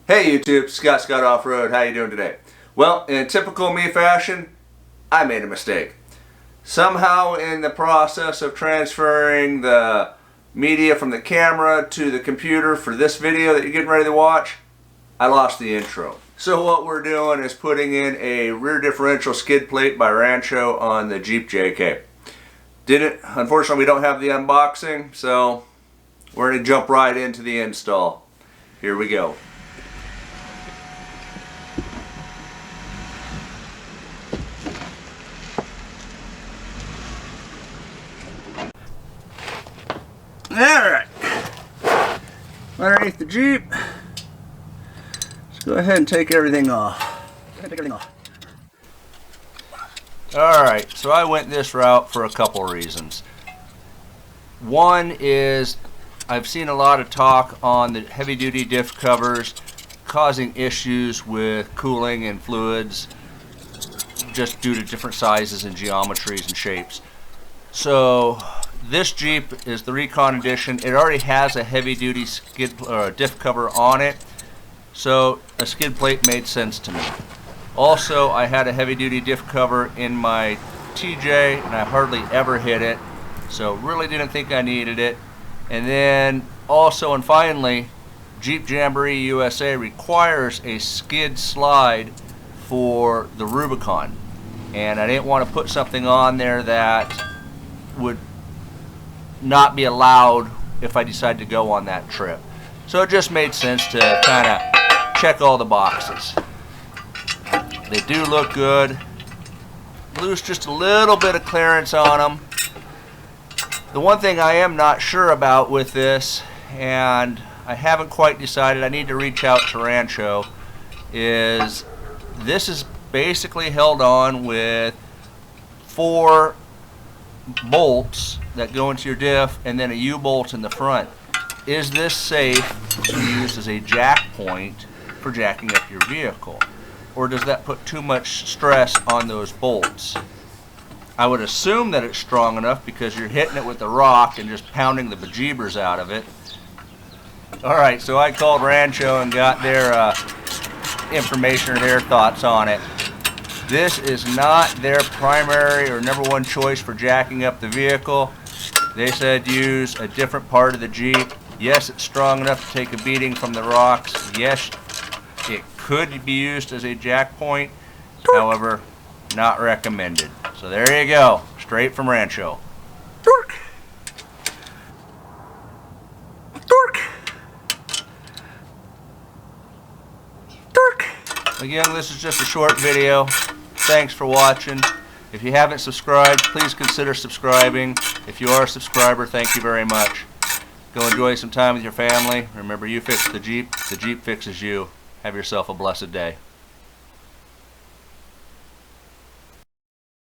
Hey YouTube, Scott Off-Road. How you doing today? Well, in typical me fashion, I made a mistake. Somehow in the process of transferring the media from the camera to the computer for this video that you're getting ready to watch, I lost the intro. So what we're doing is putting in a rear differential skid plate by Rancho on the Jeep JK. Unfortunately, we don't have the unboxing, so we're going to jump right into the install. Here we go. Alright, underneath the Jeep, let's go ahead and take everything off. Alright, so I went this route for a couple reasons. One is I've seen a lot of talk on the heavy duty diff covers causing issues with cooling and fluids just due to different sizes and geometries and shapes. So this Jeep is the Recon Edition. It already has a heavy-duty skid or diff cover on it, so a skid plate made sense to me. Also, I had a heavy-duty diff cover in my TJ, and I hardly ever hit it, so really didn't think I needed it. And then also and finally, Jeep Jamboree USA requires a skid slide for the Rubicon, and I didn't want to put something on there that would not be allowed if I decide to go on that trip. So it just made sense to kind of check all the boxes. They do look good. Lose just a little bit of clearance on them. The one thing I am not sure about with this, and I haven't quite decided, I need to reach out to Rancho, is this is basically held on with 4 bolts that go into your diff and then a U-bolt in the front. Is this safe to use as a jack point for jacking up your vehicle, or does that put too much stress on those bolts? I would assume that it's strong enough because you're hitting it with the rock and just pounding the bejeebers out of it. Alright, so I called Rancho and got their information or their thoughts on it. This is not their primary or number one choice for jacking up the vehicle. They said use a different part of the Jeep. Yes, it's strong enough to take a beating from the rocks. Yes, it could be used as a jack point. However, not recommended. So there you go, straight from Rancho. Torque. Torque. Torque. Again, this is just a short video. Thanks for watching. If you haven't subscribed, please consider subscribing. If you are a subscriber, thank you very much. Go enjoy some time with your family. Remember, you fix the Jeep fixes you. Have yourself a blessed day.